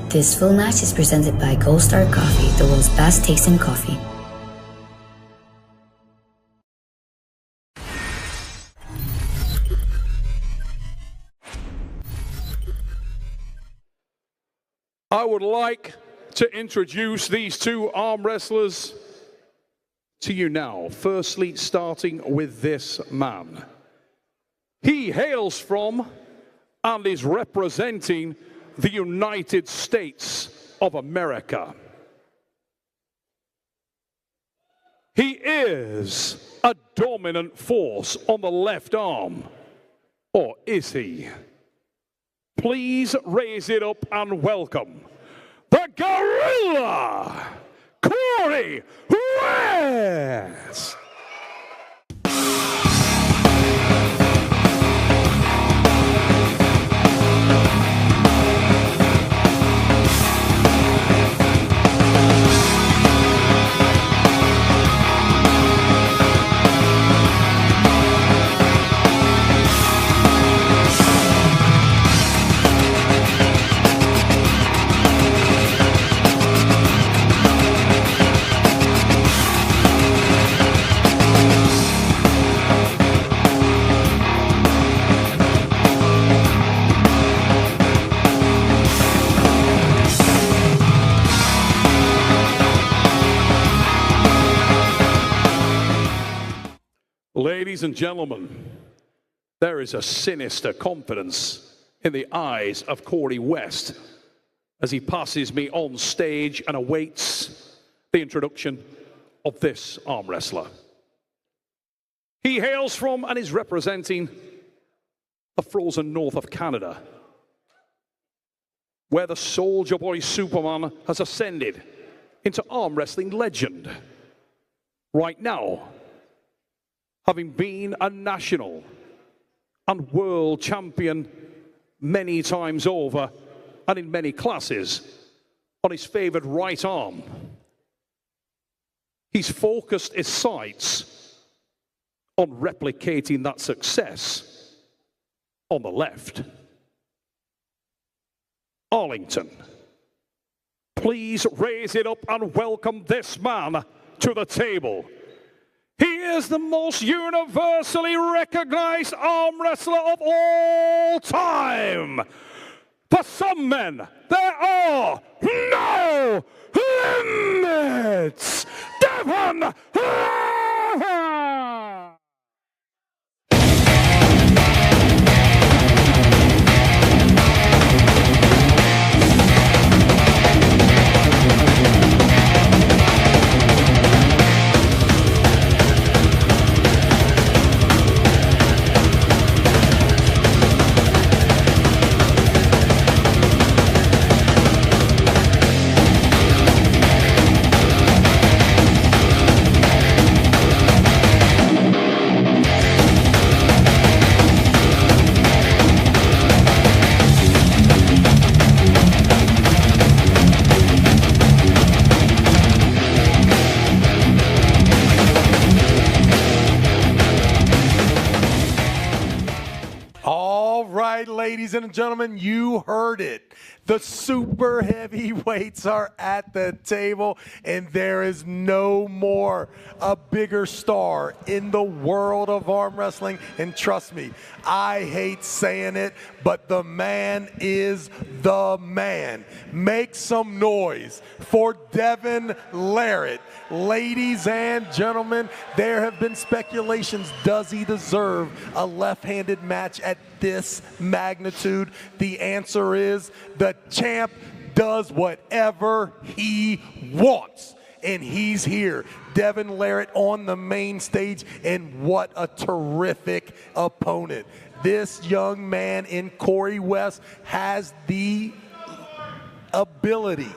This full match is presented by Gold Star Coffee, the world's best tasting coffee. I would like to introduce these two arm wrestlers to you now. Firstly, starting with this man. He hails from and is representing the United States of America. He is a dominant force on the left arm. Or is he? Please raise it up and welcome the Gorilla, Corry West. Ladies and gentlemen, there is a sinister confidence in the eyes of Corry West as he passes me on stage and awaits the introduction of this arm wrestler. He hails from and is representing the frozen north of Canada, where the Soldier Boy Superman has ascended into arm wrestling legend. Right now, having been a national and world champion many times over and in many classes on his favored right arm, he's focused his sights on replicating that success on the left. Arlington, please raise it up and welcome this man to the table. He is the most universally recognized arm wrestler of all time. For some men, there are no limits. Devon Lerret! Ladies and gentlemen, you heard it. The super heavyweights are at the table, and there is no more a bigger star in the world of arm wrestling. And trust me, I hate saying it, but the man is the man. Make some noise for Devon Lerret. Ladies and gentlemen, there have been speculations. Does he deserve a left-handed match at this magnitude? The answer is the champ does whatever he wants, and he's here. Devon Lerret on the main stage, and what a terrific opponent. This young man in Corry West has the ability.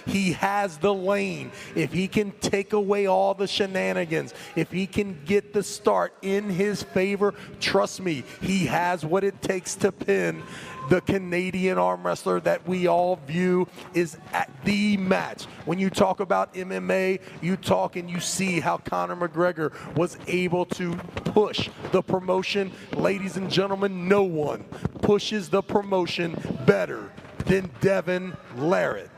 He has the lane. If he can take away all the shenanigans, if he can get the start in his favor, trust me, he has what it takes to pin the Canadian arm wrestler that we all view is at the match. When you talk about MMA, you talk and you see how Conor McGregor was able to push the promotion. Ladies and gentlemen, no one pushes the promotion better than Devon Lerret.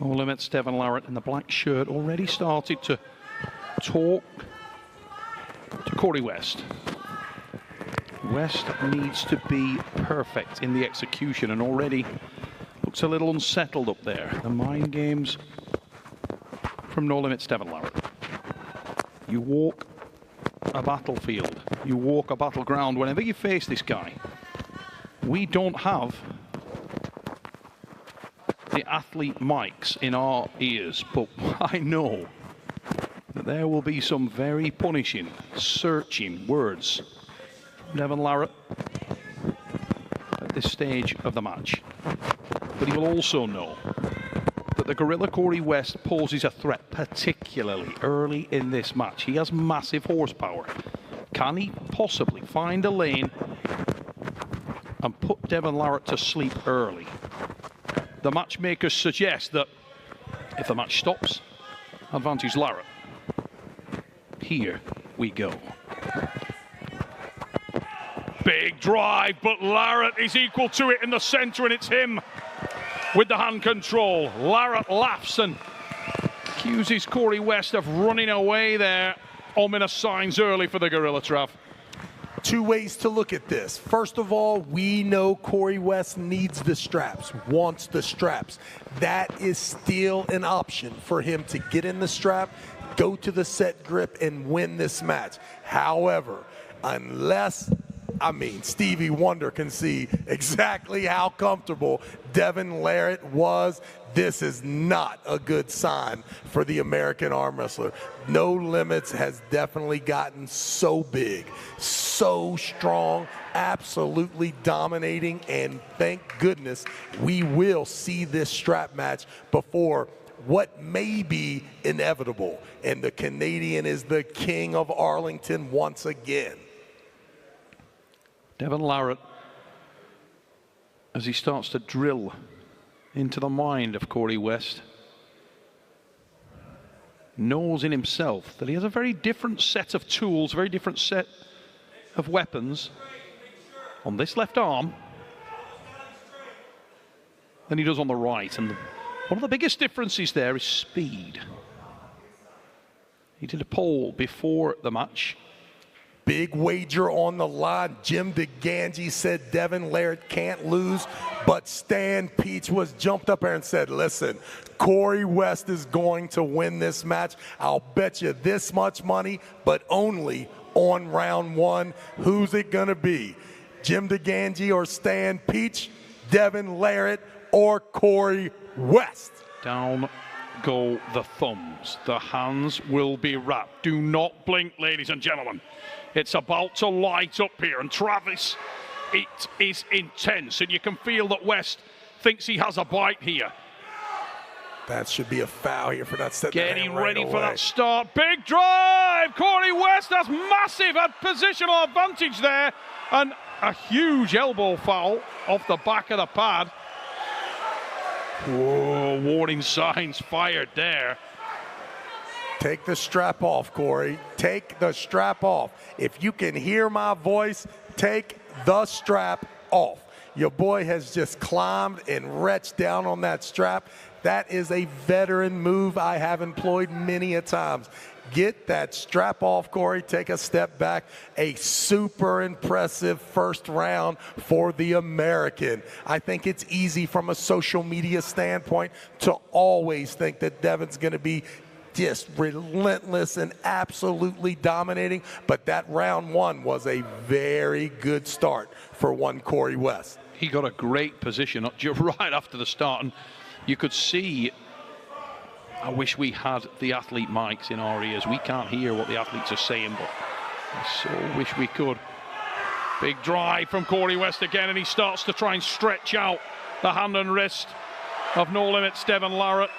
No limits, Devon Lerret in the black shirt already started to talk to Corry West. West needs to be perfect in the execution and already looks a little unsettled up there. The mind games from No Limits Devon Lerret. You walk a battlefield, you walk a battleground whenever you face this guy. We don't have the athlete mics in our ears, but I know that there will be some very punishing, searching words from Devon Lerret at this stage of the match. But he will also know that the gorilla Corry West poses a threat, particularly early in this match. He has massive horsepower. Can he possibly find a lane and put Devon Lerret to sleep early? The matchmakers suggest that if the match stops, advantage Lerret. Here we go. Big drive, but Lerret is equal to it in the center, and it's him with the hand control. Lerret laughs and accuses Corry West of running away there. Ominous signs early for the gorilla, Trav. Two ways to look at this. First of all, we know Corry West needs the straps, wants the straps. That is still an option for him to get in the strap, go to the set grip, and win this match. However, unless, Stevie Wonder can see exactly how comfortable Devon Lerret was, this is not a good sign for the American arm wrestler. No Limits has definitely gotten so big, so strong, absolutely dominating, and thank goodness we will see this strap match before what may be inevitable. And the Canadian is the king of Arlington once again. Devon Lerret, as he starts to drill into the mind of Corry West, knows in himself that he has a very different set of tools, very different set of weapons on this left arm than he does on the right. And one of the biggest differences there is speed. He did a poll before the match. Big wager on the line. Jim DeGangi said Devon Lerret can't lose, but Stan Peach was jumped up there and said, listen, Corry West is going to win this match. I'll bet you this much money, but only on round one. Who's it going to be? Jim DeGangi or Stan Peach, Devon Lerret or Corry West? Down go the thumbs. The hands will be wrapped. Do not blink, ladies and gentlemen. It's about to light up here, and Travis, it is intense, and you can feel that West thinks he has a bite here. That should be a foul here for that set. Getting ready for that start. Big drive! Corry West has massive positional advantage there, and a huge elbow foul off the back of the pad. Whoa, warning signs fired there. Take the strap off, Corry. Take the strap off. If you can hear my voice, take the strap off. Your boy has just climbed and retched down on that strap. That is a veteran move I have employed many a times. Get that strap off, Corry. Take a step back. A super impressive first round for the American. I think it's easy from a social media standpoint to always think that Devon's going to be just relentless and absolutely dominating, but that round one was a very good start for one Corry West. He got a great position right after the start, and you could see, I wish we had the athlete mics in our ears. We can't hear what the athletes are saying, but I so wish we could. Big drive from Corry West again, and he starts to try and stretch out the hand and wrist of No Limits Devon Lerret.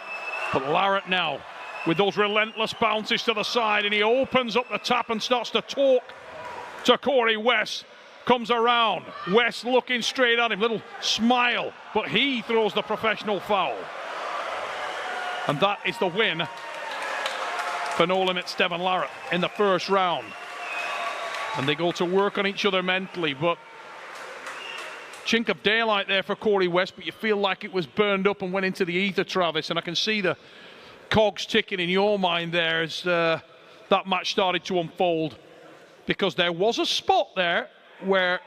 But Lerret now, with those relentless bounces to the side, and he opens up the tap and starts to talk to Corry West. Comes around, West looking straight at him, little smile, but he throws the professional foul. And that is the win for No Limits Devon Lerret in the first round. And they go to work on each other mentally, but chink of daylight there for Corry West, but you feel like it was burned up and went into the ether, Travis, and I can see the cogs ticking in your mind there as that match started to unfold, because there was a spot there where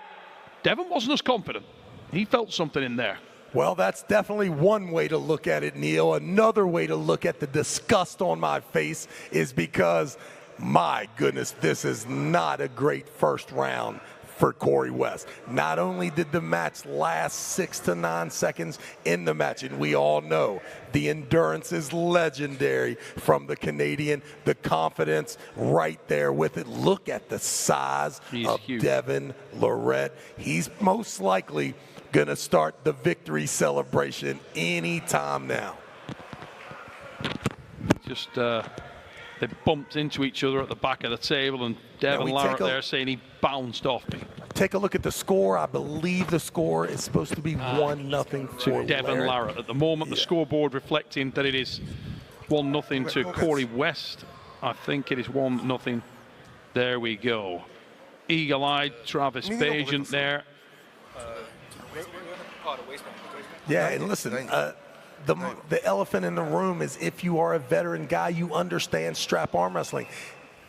Devon wasn't as confident. He felt something in there. Well, that's definitely one way to look at it, Neil. Another way to look at the disgust on my face is because, my goodness, this is not a great first round for Corry West. Not only did the match last 6 to 9 seconds in the match, and we all know the endurance is legendary from the Canadian, the confidence right there with it. Look at the size of huge. Devon Lerret. He's most likely gonna start the victory celebration anytime now. Just they bumped into each other at the back of the table, and Devon Lerret there saying he bounced off me. Take a look at the score. I believe the score is supposed to be 1-0 for Devon Lerret. At the moment, the scoreboard reflecting that it is 1-0 to Corry West. I think it is 1-0. There we go. Eagle-eyed Travis Bagent there. Yeah, and listen, the elephant in the room is, if you are a veteran guy, you understand strap arm wrestling.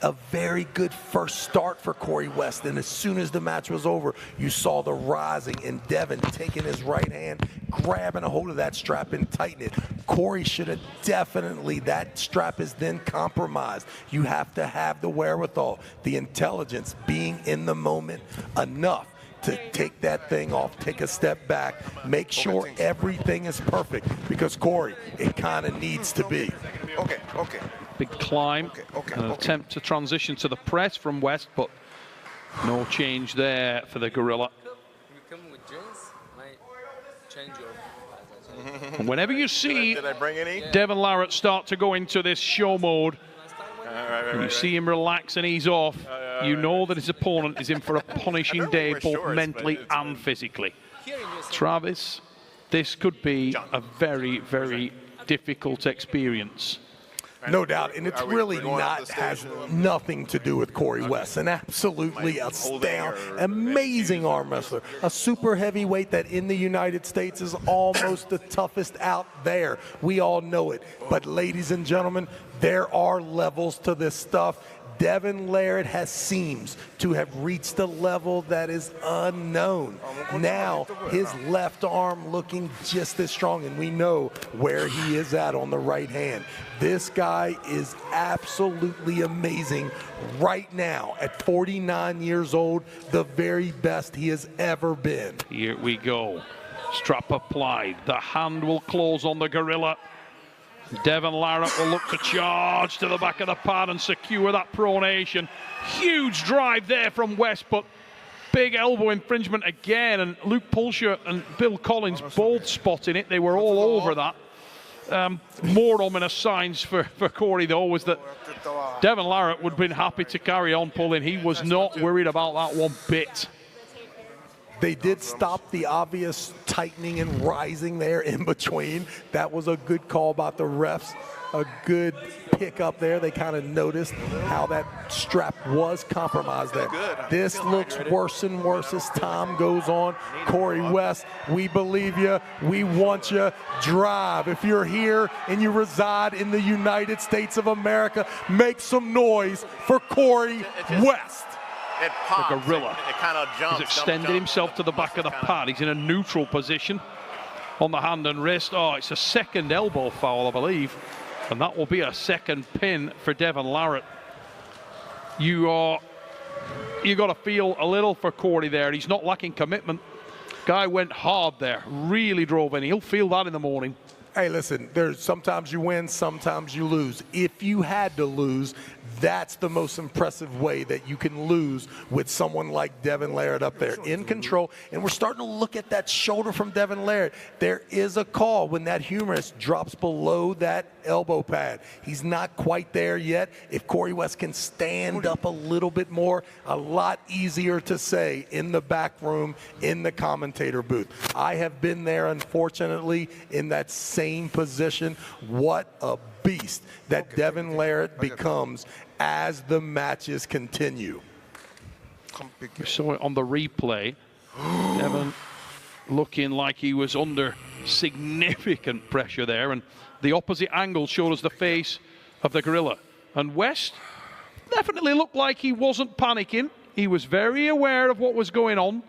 A very good first start for Corry West, and as soon as the match was over, you saw the rising and Devon taking his right hand, grabbing a hold of that strap and tightening it. Corry should have definitely, that strap is then compromised. You have to have the wherewithal, the intelligence, being in the moment enough to take that thing off, take a step back, make sure everything is perfect, because Corry, it kind of needs to be. Okay. Big climb, an attempt to transition to the press from West, but no change there for the Gorilla. And whenever you see Devon Lerret start to go into this show mode, and you see him relax and ease off, you know that his opponent is in for a punishing day, both mentally and physically. Travis, this could be a very, very difficult experience. No doubt, and it's really not, has nothing to do with Corry West. An absolutely astounding, amazing arm wrestler. A super heavyweight that in the United States is almost the toughest out there. We all know it. But ladies and gentlemen, there are levels to this stuff. Devon Lerret seems to have reached a level that is unknown. Now, his left arm looking just as strong, and we know where he is at on the right hand. This guy is absolutely amazing right now at 49 years old, the very best he has ever been. Here we go. Strap applied. The hand will close on the Gorilla. Devon Lerret will look to charge to the back of the pad and secure that pronation. Huge drive there from West, but big elbow infringement again, and Luke Pulsher and Bill Collins both spotting it. They were all over that. More ominous signs for Corry, though, was that Devon Lerret would have been happy to carry on pulling. He was not worried about that one bit. They did stop the obvious tightening and rising there in between. That was a good call by the refs. A good pick up there. They kind of noticed how that strap was compromised there. This looks worse and worse as time goes on. Corry West, we believe you. We want you. Drive. If you're here and you reside in the United States of America, make some noise for Corry West. It pops, the Gorilla. It kind of jumps. He's extended himself to the back of the pad. He's in a neutral position on the hand and wrist. Oh, it's a second elbow foul, I believe. And that will be a second pin for Devon Lerret. You got to feel a little for Corry there. He's not lacking commitment. Guy went hard there, really drove in. He'll feel that in the morning. Hey, listen, there's sometimes you win, sometimes you lose. If you had to lose, that's the most impressive way that you can lose with someone like Devon Lerret up there in control. And we're starting to look at that shoulder from Devon Lerret. There is a call when that humerus drops below that elbow pad. He's not quite there yet. If Corry West can stand up a little bit more, a lot easier to say in the back room, in the commentator booth. I have been there, unfortunately, in that same position. What a beast that Devon Lerret becomes as the matches continue. We saw it on the replay. Devon looking like he was under significant pressure there, and the opposite angle showed us the face of the gorilla. And West definitely looked like he wasn't panicking. He was very aware of what was going on.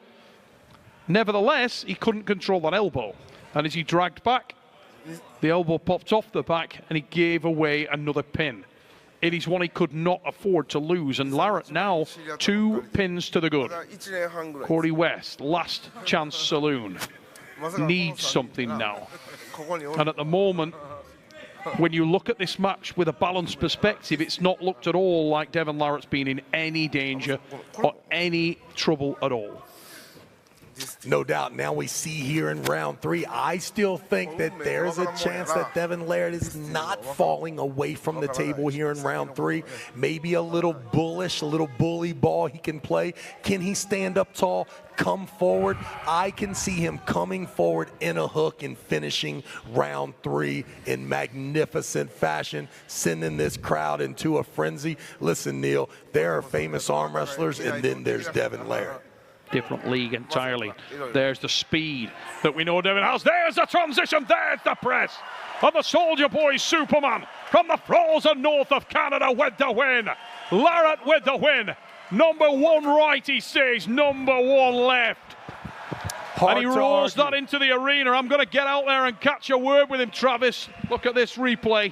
Nevertheless, he couldn't control that elbow, and as he dragged back, the elbow popped off the back and he gave away another pin. It is one he could not afford to lose, and Lerret now 2 pins to the good. Corry West, last chance saloon, needs something now. And at the moment, when you look at this match with a balanced perspective, it's not looked at all like Devon Lerret's been in any danger or any trouble at all. No doubt. Now we see here in round 3, I still think that there's a chance that Devon Lerret is not falling away from the table here in round 3. Maybe a little bullish, a little bully ball he can play. Can he stand up tall, come forward? I can see him coming forward in a hook and finishing round 3 in magnificent fashion, sending this crowd into a frenzy. Listen, Neil, there are famous arm wrestlers, and then there's Devon Lerret. Different league entirely. There's the speed that we know Devon has. There's the transition. There's the press of the Soldier Boy Superman from the frozen north of Canada with the win. Lerret with the win. Number 1 right, he says. Number 1 left. And he rolls that into the arena. I'm going to get out there and catch a word with him, Travis. Look at this replay.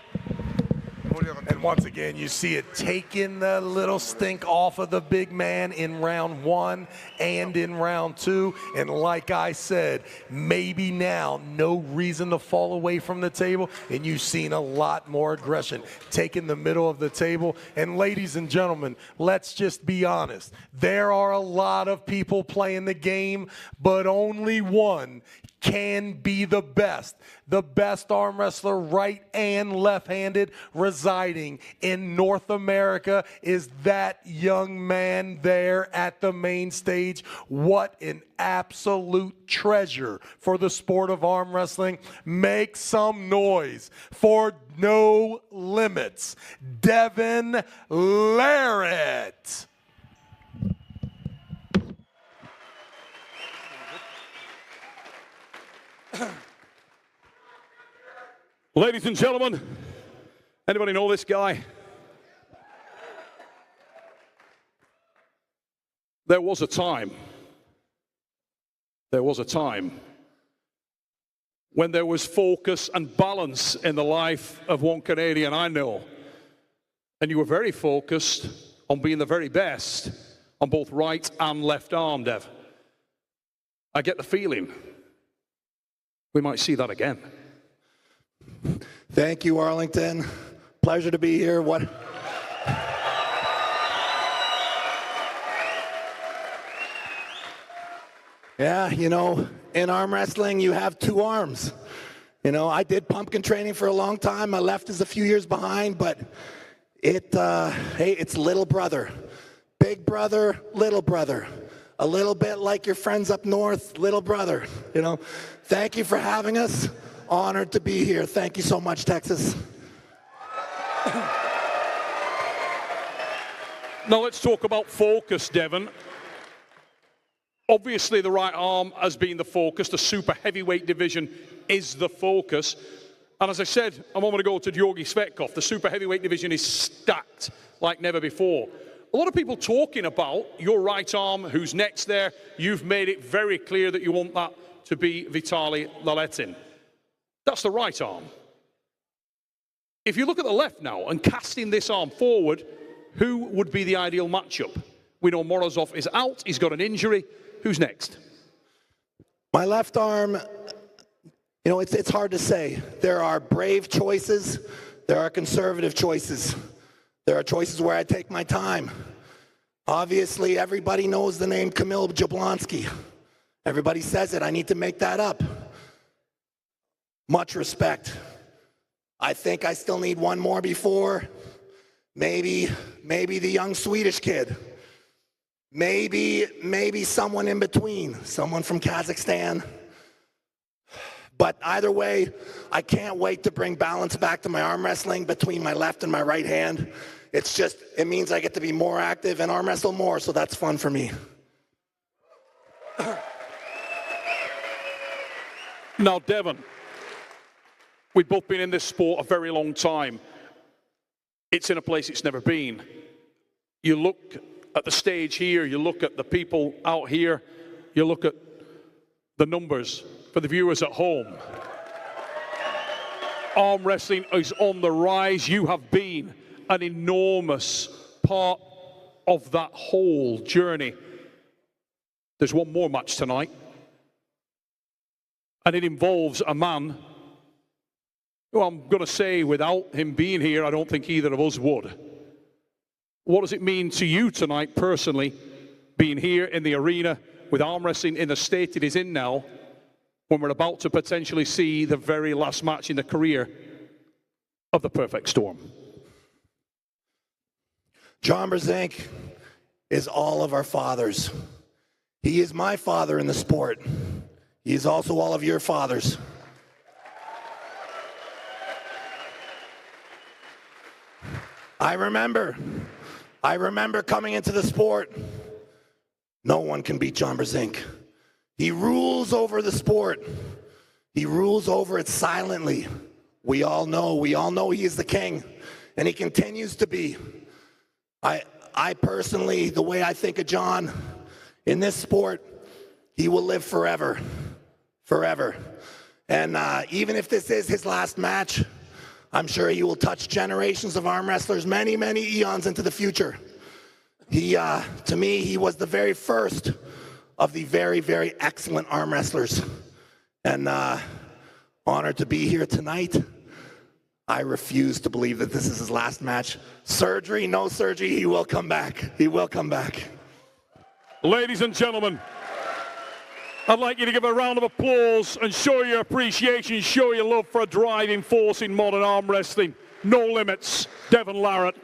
And once again, you see it taking the little stink off of the big man in round 1 and in round 2. And like I said, maybe now no reason to fall away from the table. And you've seen a lot more aggression taking the middle of the table. And ladies and gentlemen, let's just be honest. There are a lot of people playing the game, but only one can be the best. The best arm wrestler, right and left-handed, residing in North America is that young man there at the main stage. What an absolute treasure for the sport of arm wrestling. Make some noise for No Limits, Devon Lerret. Ladies and gentlemen, anybody know this guy? There was a time when there was focus and balance in the life of one Canadian I know. And you were very focused on being the very best on both right and left arm, Dev. I get the feeling we might see that again. Thank you, Arlington. Pleasure to be here. Yeah, you know, in arm wrestling, you have 2 arms. You know, I did pumpkin training for a long time. My left is a few years behind, but hey, it's little brother. Big brother, little brother. A little bit like your friends up north, little brother. You know, thank you for having us. Honored to be here. Thank you so much, Texas. Now let's talk about focus, Devon. Obviously the right arm has been the focus. The super heavyweight division is the focus. And as I said a moment ago to Georgi Svetkov, the super heavyweight division is stacked like never before. A lot of people talking about your right arm, who's next there. You've made it very clear that you want that to be Vitaly Laletin. That's the right arm. If you look at the left now and casting this arm forward, who would be the ideal matchup? We know Morozov is out. He's got an injury. Who's next? My left arm, you know, it's hard to say. There are brave choices. There are conservative choices. There are choices where I take my time. Obviously, everybody knows the name Kamil Jablonski. Everybody says it. I need to make that up. Much respect. I think I still need one more before. Maybe the young Swedish kid. Maybe someone in between. Someone from Kazakhstan. But either way, I can't wait to bring balance back to my arm wrestling between my left and my right hand. It means I get to be more active and arm wrestle more, so that's fun for me. Now, Devon, we've both been in this sport a very long time. It's in a place it's never been. You look at the stage here, you look at the people out here, you look at the numbers for the viewers at home. Arm wrestling is on the rise. You have been an enormous part of that whole journey. There's one more match tonight, and it involves a man who I'm going to say, without him being here, I don't think either of us would. What does it mean to you tonight, personally, being here in the arena with arm wrestling in the state it is in now, when we're about to potentially see the very last match in the career of the Perfect Storm? John Brzenk is all of our fathers. He is my father in the sport. He is also all of your fathers. I remember coming into the sport. No one can beat John Brzenk. He rules over the sport. He rules over it silently. We all know he is the king, and he continues to be. I personally, the way I think of John, in this sport, he will live forever, forever. And even if this is his last match, I'm sure he will touch generations of arm wrestlers many, many eons into the future. To me, he was the very first of the very, very excellent arm wrestlers. And honored to be here tonight. I refuse to believe that this is his last match. Surgery, no surgery, he will come back. He will come back. Ladies and gentlemen, I'd like you to give a round of applause and show your appreciation, show your love for a driving force in modern arm wrestling. No limits, Devon Lerret.